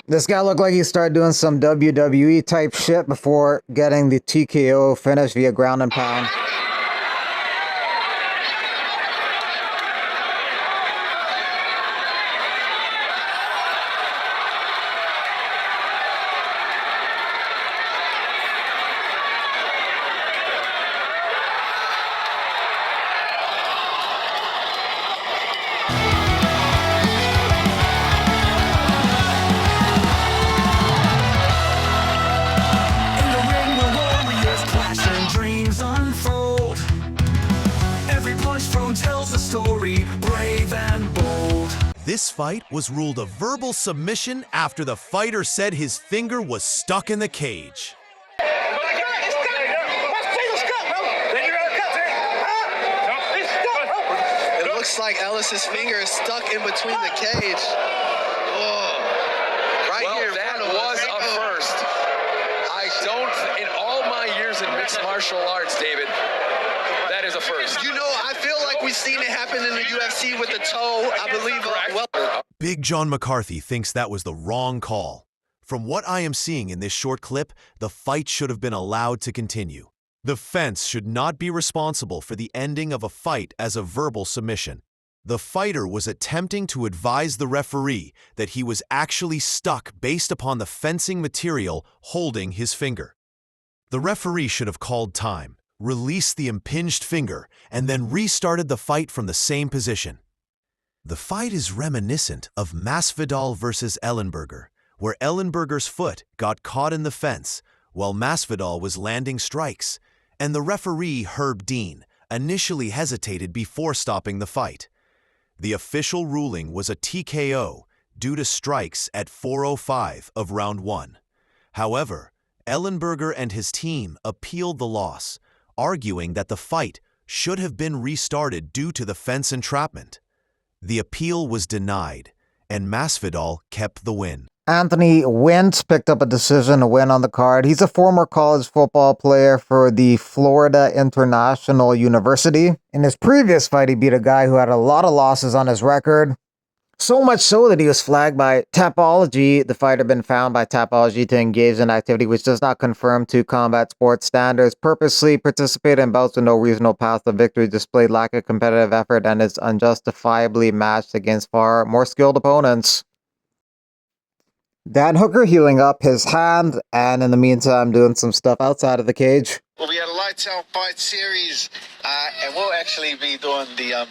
This guy looked like he started doing some WWE type shit before getting the TKO finish via ground and pound. This fight was ruled a verbal submission after the fighter said his finger was stuck in the cage. It looks like Ellis's finger is stuck in between the cage. Whoa. Right well, here. That was a first. I don't, in all my years in mixed martial arts, David, that is a first. You know, I feel like we've seen it happen in the UFC with the toe, I believe. Big John McCarthy thinks that was the wrong call. From what I am seeing in this short clip, the fight should have been allowed to continue. The fence should not be responsible for the ending of a fight as a verbal submission. The fighter was attempting to advise the referee that he was actually stuck based upon the fencing material holding his finger. The referee should have called time, released the impinged finger, and then restarted the fight from the same position. The fight is reminiscent of Masvidal versus Ellenberger, where Ellenberger's foot got caught in the fence while Masvidal was landing strikes, and the referee Herb Dean initially hesitated before stopping the fight. The official ruling was a TKO due to strikes at 4:05 of round 1. However, Ellenberger and his team appealed the loss, arguing that the fight should have been restarted due to the fence entrapment. The appeal was denied, and Masvidal kept the win. Anthony Wentz picked up a decision to win on the card. He's a former college football player for the Florida International University. In his previous fight, he beat a guy who had a lot of losses on his record. So much so that he was flagged by Tapology. The fighter had been found by Tapology to engage in activity which does not conform to combat sports standards, purposely participated in bouts with no reasonable path to victory, displayed lack of competitive effort, and is unjustifiably matched against far more skilled opponents. Dan Hooker healing up his hand, and in the meantime doing some stuff outside of the cage. Well, we had a lights out fight series, and we'll actually be doing the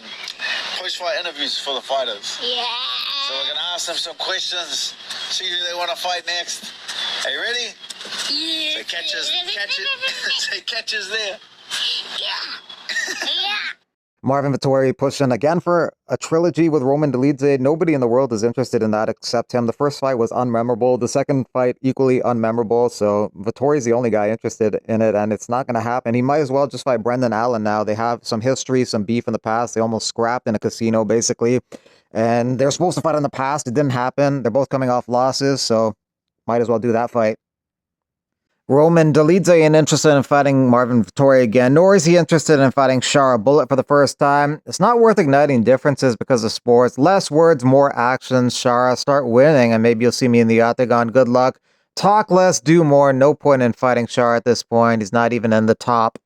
post-fight interviews for the fighters. Yeah. So we're gonna ask them some questions, see who they want to fight next. Are you ready? Yeah. Say catches, say catches there. Yeah. Yeah. Marvin Vettori pushing again for a trilogy with Roman Dolidze. Nobody in the world is interested in that except him. The first fight was unmemorable. The second fight equally unmemorable. So Vettori's the only guy interested in it, and it's not going to happen. He might as well just fight Brendan Allen now. They have some history, some beef in the past. They almost scrapped in a casino, basically. And they're supposed to fight in the past. It didn't happen. They're both coming off losses, so might as well do that fight. Roman Dolidze ain't interested in fighting Marvin Vettori again, nor is he interested in fighting Shara Bullet for the first time. It's not worth igniting differences because of sports. Less words, more actions. Shara, start winning, and maybe you'll see me in the octagon. Good luck. Talk less, do more. No point in fighting Shara at this point. He's not even in the top.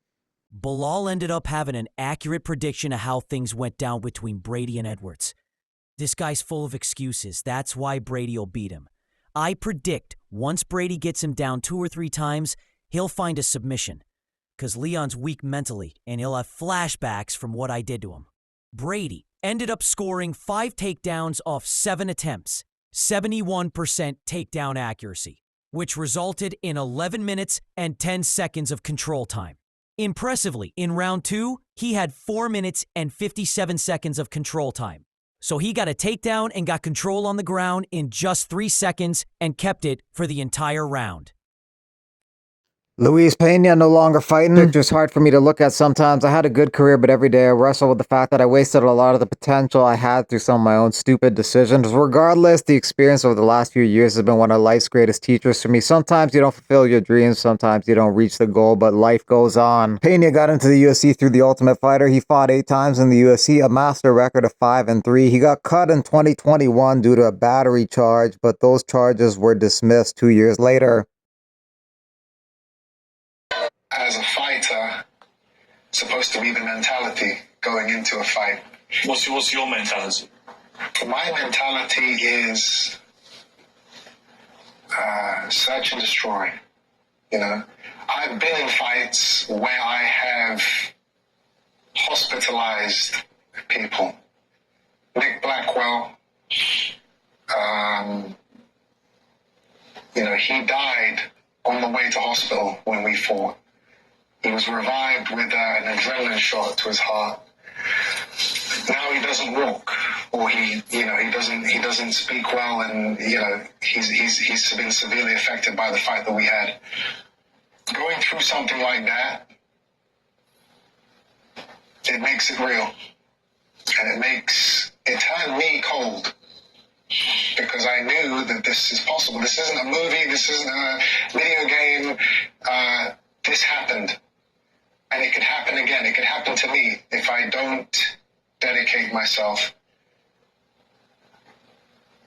Bilal ended up having an accurate prediction of how things went down between Brady and Edwards. This guy's full of excuses. That's why Brady will beat him. I predict once Brady gets him down 2 or 3 times, he'll find a submission. Because Leon's weak mentally, and he'll have flashbacks from what I did to him. Brady ended up scoring 5 takedowns off 7 attempts, 71% takedown accuracy, which resulted in 11 minutes and 10 seconds of control time. Impressively, in round 2, he had 4 minutes and 57 seconds of control time. So he got a takedown and got control on the ground in just 3 seconds and kept it for the entire round. Louise Pena no longer fighting. Picture's hard for me to look at sometimes. I had a good career, but every day I wrestle with the fact that I wasted a lot of the potential I had through some of my own stupid decisions. Regardless, the experience over the last few years has been one of life's greatest teachers for me. Sometimes you don't fulfill your dreams, sometimes you don't reach the goal, but life goes on. Pena got into the UFC through The Ultimate Fighter. He fought 8 times in the UFC, amassed a record of 5-3. He got cut in 2021 due to a battery charge, but those charges were dismissed 2 years later. As a fighter, supposed to be the mentality going into a fight. What's your mentality? My mentality is search and destroy. You know, I've been in fights where I have hospitalized people. Nick Blackwell, he died on the way to hospital when we fought. He was revived with an adrenaline shot to his heart. Now he doesn't walk, or he doesn't speak well, and he's been severely affected by the fight that we had. Going through something like that, it makes it real, and it turned me cold, because I knew that this is possible. This isn't a movie. This isn't a video game. This happened. And it could happen again. It could happen to me if I don't dedicate myself.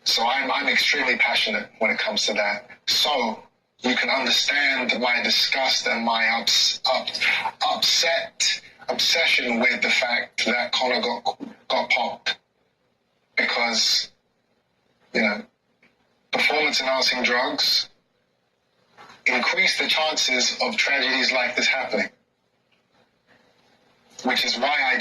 So I'm extremely passionate when it comes to that. So you can understand my disgust and my obsession with the fact that Conor got popped. Because, performance-enhancing drugs increase the chances of tragedies like this happening. Which is why I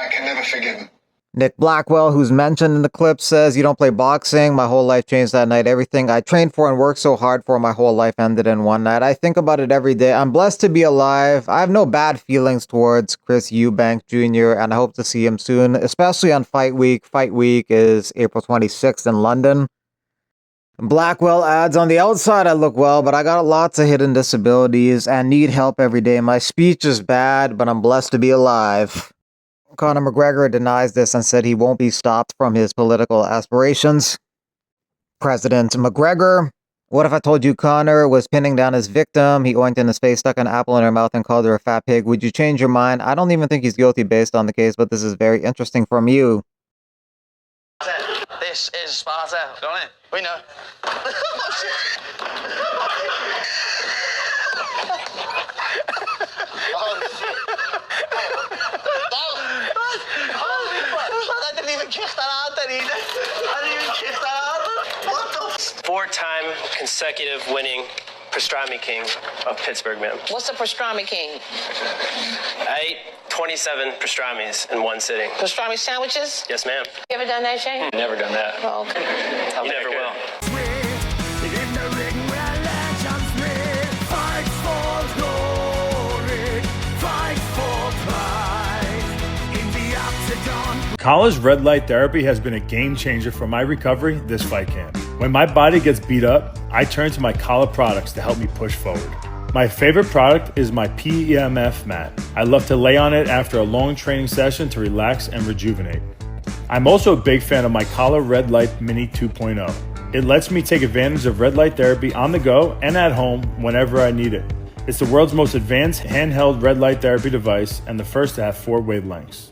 can never forgive him. Nick Blackwell, who's mentioned in the clip, says, "You don't play boxing. My whole life changed that night. Everything I trained for and worked so hard for my whole life ended in one night. I think about it every day. I'm blessed to be alive. I have no bad feelings towards Chris Eubank Jr., and I hope to see him soon, especially on Fight Week. Fight Week is April 26th in London." Blackwell adds, "On the outside, I look well, but I got lots of hidden disabilities and need help every day. My speech is bad, but I'm blessed to be alive." Conor McGregor denies this and said he won't be stopped from his political aspirations. President McGregor: "What if I told you Conor was pinning down his victim? He oinked in his face, stuck an apple in her mouth, and called her a fat pig. Would you change your mind? I don't even think he's guilty based on the case, but this is very interesting from you." This is Sparta, don't it? We know. I didn't even kick that out there either. I didn't even kick that out. What the? 4-time consecutive winning pastrami king of Pittsburgh, man. What's a pastrami king? I ate 27 pastramis in one sitting. Pastrami sandwiches? Yes, ma'am. You ever done that, Shane? Never done that. Oh, okay. You never will. College red light therapy has been a game changer for my recovery this fight camp. When my body gets beat up, I turn to my Kala products to help me push forward. My favorite product is my PEMF mat. I love to lay on it after a long training session to relax and rejuvenate. I'm also a big fan of my Kala Red Light Mini 2.0. It lets me take advantage of red light therapy on the go and at home whenever I need it. It's the world's most advanced handheld red light therapy device and the first to have 4 wavelengths.